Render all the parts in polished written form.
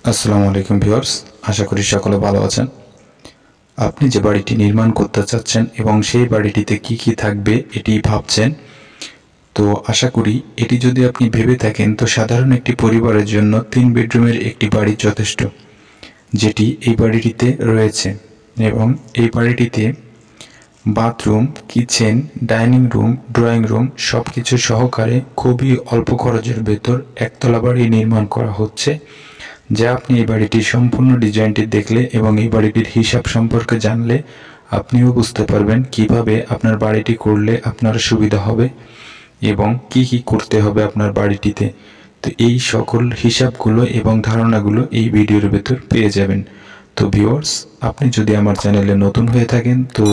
আসসালামু আলাইকুম ভিউয়ার্স, আশা করি সকলে ভালো আছেন। আপনি যে বাড়িটি নির্মাণ করতে চাচ্ছেন এবং সেই বাড়িটিতে কি কি থাকবে এটি ভাবছেন, তো আশা করি এটি যদি আপনি ভেবে থাকেন তো সাধারণ একটি পরিবারের জন্য 3 বেডরুমের একটি বাড়ি যথেষ্ট, যেটি এই বাড়িটিতে রয়েছে। এবং এই বাড়িটিতে bathroom, kitchen, dining room, drawing room সবকিছু সহকারে খুবই অল্প খরচের ভেতর একতলা বাড়ি নির্মাণ করা হচ্ছে, যা আপনি এই বাড়িটির সম্পূর্ণ ডিজাইনটি দেখলে এবং এই বাড়িটির হিসাব সম্পর্কে জানলে আপনিও বুঝতে পারবেন কিভাবে আপনার বাড়িটি করলে আপনার সুবিধা হবে এবং কি কি করতে হবে আপনার বাড়িটিতে। তো এই সকল হিসাবগুলো এবং ধারণাগুলো এই ভিডিওর ভেতর পেয়ে যাবেন। তো ভিউয়ার্স, আপনি যদি আমার চ্যানেলে নতুন হয়ে থাকেন তো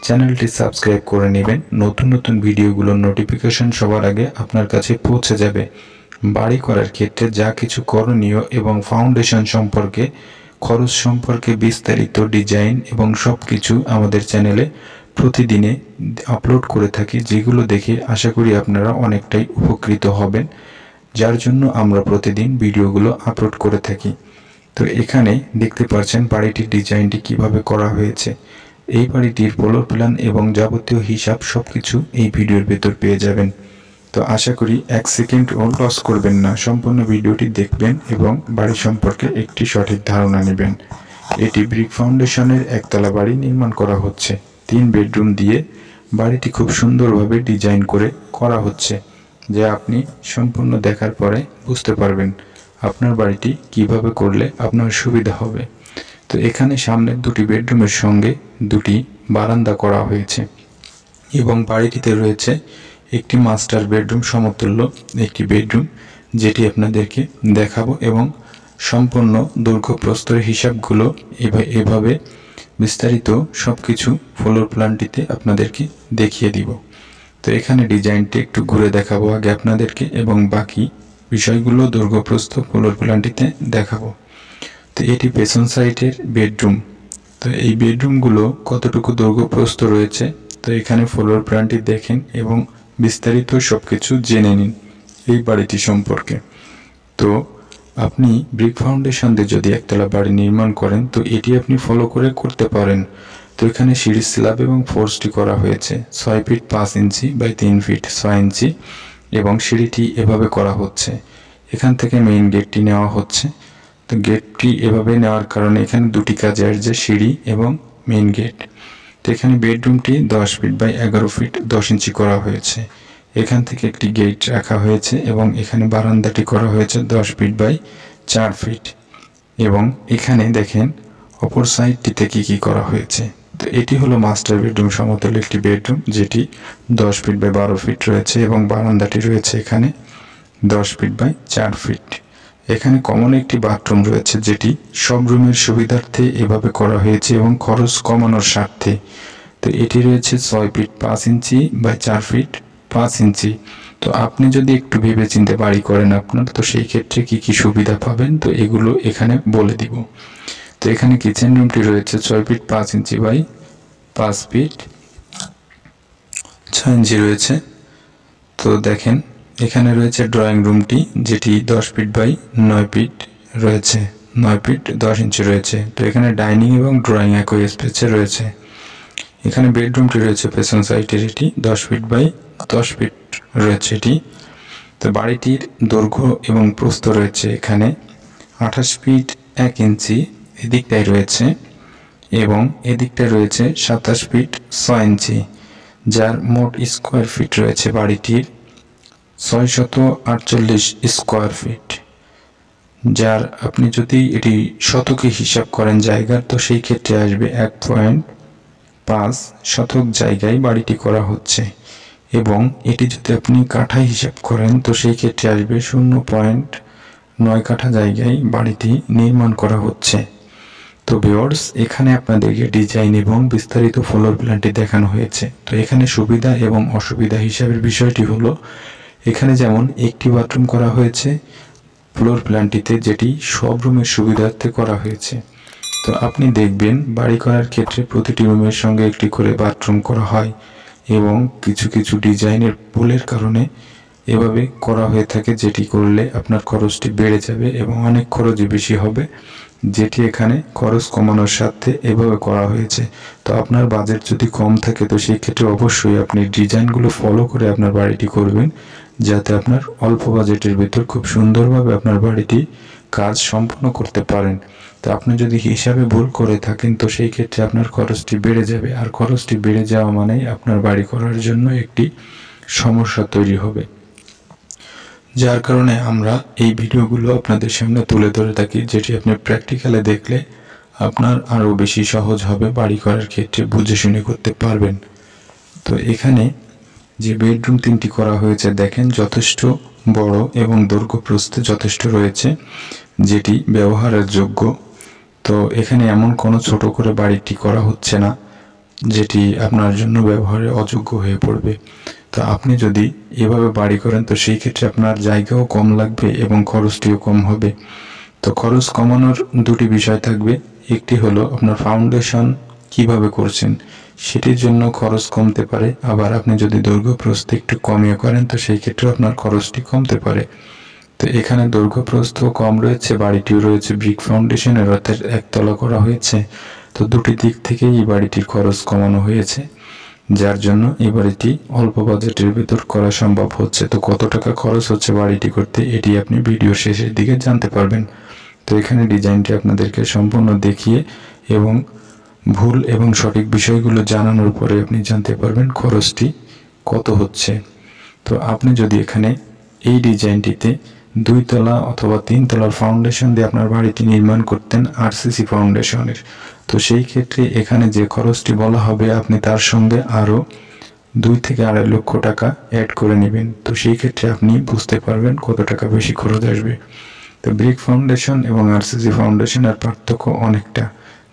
চ্যানেলটি সাবস্ক্রাইব করে নেবেন। নতুন নতুন ভিডিওগুলোর নোটিফিকেশন সবার আগে আপনার কাছে পৌঁছে যাবে। বাড়ি করার ক্ষেত্রে যা কিছু করণীয় এবং ফাউন্ডেশন সম্পর্কে, খরচ সম্পর্কে বিস্তারিত ডিজাইন এবং সব কিছু আমাদের চ্যানেলে প্রতিদিনে আপলোড করে থাকি, যেগুলো দেখে আশা করি আপনারা অনেকটাই উপকৃত হবেন, যার জন্য আমরা প্রতিদিন ভিডিওগুলো আপলোড করে থাকি। তো এখানে দেখতে পাচ্ছেন বাড়িটির ডিজাইনটি কিভাবে করা হয়েছে। এই বাড়িটির ফ্লোর প্ল্যান এবং যাবতীয় হিসাব সবকিছু এই ভিডিওর ভেতর পেয়ে যাবেন। তো আশা করি 1 সেকেন্ডও লস করবেন না, সম্পূর্ণ ভিডিওটি দেখবেন এবং বাড়ি সম্পর্কে একটি সঠিক ধারণা নেবেন। এটি ব্রিক ফাউন্ডেশনের একতলা বাড়ি নির্মাণ করা হচ্ছে। 3 বেডরুম দিয়ে বাড়িটি খুব সুন্দরভাবে ডিজাইন করে করা হচ্ছে, যা আপনি সম্পূর্ণ দেখার পরে বুঝতে পারবেন আপনার বাড়িটি কিভাবে করলে আপনার সুবিধা হবে। তো এখানে সামনের 2টি বেডরুমের সঙ্গে 2টি বারান্দা করা হয়েছে এবং বাড়িটিতে রয়েছে একটি মাস্টার বেডরুম সমতুল্য একটি বেডরুম, যেটি আপনাদেরকে দেখাবো এবং সম্পূর্ণ দৈর্ঘ্য প্রস্থের হিসাবগুলো এভাবে বিস্তারিত সব কিছু ফ্লোর প্ল্যানটিতে আপনাদেরকে দেখিয়ে দিব। তো এখানে ডিজাইনটি একটু ঘুরে দেখাবো আগে আপনাদেরকে এবং বাকি বিষয়গুলো দৈর্ঘ্য প্রস্থ ফ্লোর প্ল্যানটিতে দেখাবো। তো এটি পেছন সাইডের বেডরুম। তো এই বেডরুমগুলো কতটুকু দৈর্ঘ্য প্রস্থ রয়েছে, তো এখানে ফ্লোর প্ল্যানটি দেখেন এবং বিস্তারিত সব কিছু জেনে নিন এই বাড়িটি সম্পর্কে। তো আপনি ব্রিক ফাউন্ডেশন দিয়ে যদি একতলা বাড়ি নির্মাণ করেন তো এটি আপনি ফলো করে করতে পারেন। তো এখানে সিঁড়ির স্ল্যাব এবং ফোর্সটি করা হয়েছে 6 ফিট 5 ইঞ্চি বাই 3 ফিট 6 ইঞ্চি এবং সিঁড়িটি এভাবে করা হচ্ছে। এখান থেকে মেইন গেটটি নেওয়া হচ্ছে। তো গেটটি এভাবে নেওয়ার কারণে এখানে 2টি কাজে আসছে, সিঁড়ি এবং মেইন গেট। তো এখানে বেডরুমটি 10 ফিট বাই 11 ফিট 10 ইঞ্চি করা হয়েছে। এখান থেকে একটি গেট রাখা হয়েছে এবং এখানে বারান্দাটি করা হয়েছে 10 ফিট বাই 4 ফিট। এবং এখানে দেখেন অপর সাইডটিতে কি করা হয়েছে। তো এটি হলো মাস্টার বেডরুম সমতুল্য একটি বেডরুম, যেটি 10 ফিট বাই 12 ফিট রয়েছে এবং বারান্দাটি রয়েছে এখানে 10 ফিট বাই 4 ফিট। এখানে কমন একটি বাথরুম রয়েছে, যেটি সব রুমের সুবিধার্থে এভাবে করা হয়েছে এবং খরচ কমানোর স্বার্থে। তো এটি রয়েছে 6 ফিট 5 ইঞ্চি বাই 4 ফিট 5 ইঞ্চি। তো আপনি যদি একটু ভেবে চিন্তে বাড়ি করেন আপনার, তো সেই ক্ষেত্রে কি সুবিধা পাবেন তো এগুলো এখানে বলে দিব। তো এখানে কিচেন রুমটি রয়েছে 6 ফিট 5 ইঞ্চি বাই 5 ফিট 6 ইঞ্চি রয়েছে। তো দেখেন এখানে রয়েছে ড্রয়িং রুমটি, যেটি 10 ফিট বাই 9 ফিট রয়েছে, 9 ফিট 10 ইঞ্চি রয়েছে। তো এখানে ডাইনিং এবং ড্রয়িং একই স্পেসে রয়েছে। এখানে বেডরুমটি রয়েছে পেছন সাইডের, এটি 10 ফিট বাই 10 ফিট রয়েছে এটি। তো বাড়িটির দৈর্ঘ্য এবং প্রস্থ রয়েছে এখানে 28 ফিট 1 ইঞ্চি এদিকটায় রয়েছে এবং এদিকটায় রয়েছে 27 ফিট 6 ইঞ্চি, যার মোট স্কোয়ার ফিট রয়েছে বাড়িটির 648 স্কোয়ার ফিট। যার আপনি যদি এটি শতকে হিসাব করেন জায়গার, তো সেই ক্ষেত্রে আসবে 1.5 শতক জায়গায় বাড়িটি করা হচ্ছে এবং এটি যদি আপনি কাঠায় হিসাব করেন তো সেই ক্ষেত্রে আসবে 0.9 কাঠা জায়গায় বাড়িটি নির্মাণ করা হচ্ছে। তো ভিউয়ার্স, এখানে আপনাদেরকে ডিজাইন এবং বিস্তারিত ফ্লোর প্ল্যানটি দেখানো হয়েছে। তো এখানে সুবিধা এবং অসুবিধা হিসাবের বিষয়টি হলো, এখানে যেমন একটি বাথরুম করা হয়েছে ফ্লোর প্ল্যানটিতে, যেটি সব রুমের সুবিধার্থে করা হয়েছে। তো আপনি দেখবেন বাড়ি করার ক্ষেত্রে প্রতিটি রুমের সঙ্গে একটি করে বাথরুম করা হয় এবং কিছু ডিজাইনের ভুলের কারণে এভাবে করা হয়ে থাকে, যেটি করলে আপনার খরচটি বেড়ে যাবে এবং অনেক খরচই বেশি হবে, যেটি এখানে খরচ কমানোর সাথে এভাবে করা হয়েছে। তো আপনার বাজেট যদি কম থাকে তো সেই ক্ষেত্রে অবশ্যই আপনি ডিজাইনগুলো ফলো করে আপনার বাড়িটি করবেন, যাতে আপনার অল্প বাজেটের ভিতর খুব সুন্দরভাবে আপনার বাড়িটি কাজ সম্পন্ন করতে পারেন। তো আপনি যদি হিসাবে ভুল করে থাকেন তো সেই ক্ষেত্রে আপনার খরচটি বেড়ে যাবে, আর খরচটি বেড়ে যাওয়া মানেই আপনার বাড়ি করার জন্য একটি সমস্যা তৈরি হবে। যার কারণে আমরা এই ভিডিওগুলো আপনাদের সামনে তুলে ধরে থাকি, যেটি আপনি প্র্যাকটিক্যালে দেখলে আপনার আরও বেশি সহজ হবে বাড়ি করার ক্ষেত্রে, বুঝে শুনে করতে পারবেন। তো এখানে যে বেডরুম 3টি করা হয়েছে দেখেন যথেষ্ট বড় এবং দৈর্ঘ্য প্রস্থে যথেষ্ট রয়েছে, যেটি ব্যবহারের যোগ্য। তো এখানে এমন কোনো ছোট করে বাড়িটি করা হচ্ছে না যেটি আপনার জন্য ব্যবহারে অযোগ্য হয়ে পড়বে। তো আপনি যদি এভাবে বাড়ি করেন তো সেই ক্ষেত্রে আপনার জায়গাও কম লাগবে এবং খরচটিও কম হবে। তো খরচ কমানোর দুটি বিষয় থাকবে, একটি হলো আপনার ফাউন্ডেশন কিভাবে করছেন সেটির জন্য খরচ কমতে পারে, আবার আপনি যদি দৈর্ঘ্য প্রস্থ একটু কমিয়ে করেন তো সেই ক্ষেত্রে আপনার খরচটি কমতে পারে। তো এখানে দৈর্ঘ্য প্রস্থ কম রয়েছে, বাড়িটিও রয়েছে ব্রিক ফাউন্ডেশনের, অর্থাৎ একতলা করা হয়েছে। তো দুটি দিক থেকেই এই বাড়িটির খরচ কমানো হয়েছে, যার জন্য এই বাড়িটি অল্প বাজেটের ভিতর করা সম্ভব হচ্ছে। তো কত টাকা খরচ হচ্ছে বাড়িটি করতে এটি আপনি ভিডিও শেষের দিকে জানতে পারবেন। তো এখানে ডিজাইনটি আপনাদেরকে সম্পূর্ণ দেখিয়ে এবং ভুল এবং সঠিক বিষয়গুলো জানানোর পরে আপনি জানতে পারবেন খরচটি কত হচ্ছে। তো আপনি যদি এখানে এই ডিজাইনটিতে 2 তলা অথবা 3 তলার ফাউন্ডেশন দিয়ে আপনার বাড়িটি নির্মাণ করতেন আরসিসি ফাউন্ডেশনের, তো সেই ক্ষেত্রে এখানে যে খরচটি বলা হবে আপনি তার সঙ্গে আরও 2 থেকে 2.5 লক্ষ টাকা অ্যাড করে নেবেন। তো সেই ক্ষেত্রে আপনি বুঝতে পারবেন কত টাকা বেশি খরচ আসবে। তো ব্রিক ফাউন্ডেশন এবং আরসিসি ফাউন্ডেশনের পার্থক্য অনেকটা,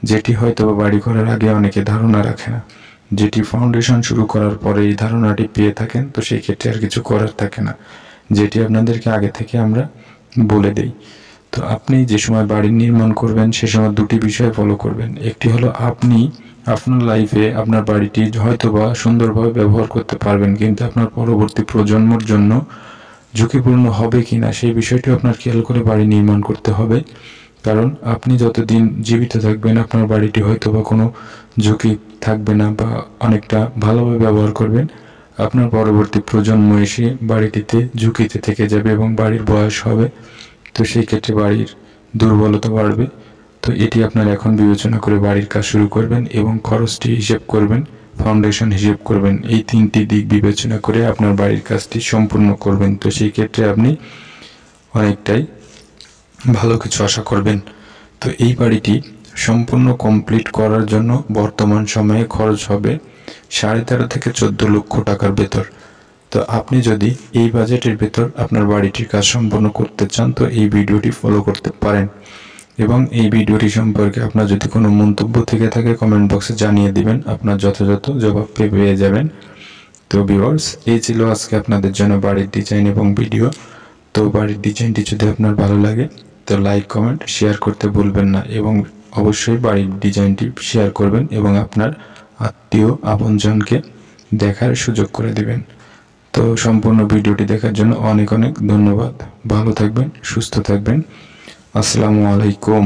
যেটি হয়তো বাড়ি করার আগে অনেকে ধারণা রাখে না, যেটি ফাউন্ডেশন শুরু করার পরে এই ধারণাটি পেয়ে থাকেন তো সেই ক্ষেত্রে আর কিছু করার থাকে না, যেটি আপনাদেরকে আগে থেকে আমরা বলে দেই। তো আপনি যে সময় বাড়ি নির্মাণ করবেন সে সময় দুটি বিষয় ফলো করবেন, একটি হলো আপনি আপনার লাইফে আপনার বাড়িটি হয়তোবা সুন্দরভাবে ব্যবহার করতে পারবেন, কিন্তু আপনার পরবর্তী প্রজন্মের জন্য ঝুঁকিপূর্ণ হবে কিনা সেই বিষয়টি আপনার খেয়াল করে বাড়ি নির্মাণ করতে হবে। কারণ আপনি যতদিন জীবিত থাকবেন আপনার বাড়িটি হয়তোবা কোনো ঝুঁকি থাকবে না বা অনেকটা ভালোভাবে ব্যবহার করবেন, আপনার পরবর্তী প্রজন্ম এসে বাড়িটিতে ঝুঁকিতে থেকে যাবে এবং বাড়ির বয়স হবে, তো সেই ক্ষেত্রে বাড়ির দুর্বলতা বাড়বে। তো এটি আপনার এখন বিবেচনা করে বাড়ির কাজ শুরু করবেন এবং খরচটি হিসেব করবেন, ফাউন্ডেশন হিসেব করবেন, এই 3টি দিক বিবেচনা করে আপনার বাড়ির কাজটি সম্পূর্ণ করবেন। তো সেই ক্ষেত্রে আপনি অনেকটাই ভালো কিছু আশা করবেন। তো এই বাড়িটি সম্পূর্ণ কমপ্লিট করার জন্য বর্তমান সময়ে খরচ হবে 13.5 থেকে 14 লক্ষ টাকার ভেতর। তো আপনি যদি এই বাজেটের ভেতর আপনার বাড়িটির কাজ সম্পন্ন করতে চান তো এই ভিডিওটি ফলো করতে পারেন, এবং এই ভিডিওটি সম্পর্কে আপনার যদি কোনো মন্তব্য থেকে থাকে কমেন্ট বক্সে জানিয়ে দিবেন, আপনার যথাযথ জবাব পেয়ে যাবেন। তো ভিউয়ার্স, এই ছিল আজকে আপনাদের জন্য বাড়ির ডিজাইন এবং ভিডিও। তো বাড়ির ডিজাইনটি যদি আপনার ভালো লাগে তো লাইক কমেন্ট শেয়ার করতে ভুলবেন না, এবং অবশ্যই বাড়ির ডিজাইনটি শেয়ার করবেন এবং আপনার আত্মীয় আপনজনকে দেখার সুযোগ করে দিবেন। তো সম্পূর্ণ ভিডিওটি দেখার জন্য অনেক অনেক ধন্যবাদ। ভালো থাকবেন, সুস্থ থাকবেন। আসসালামু আলাইকুম।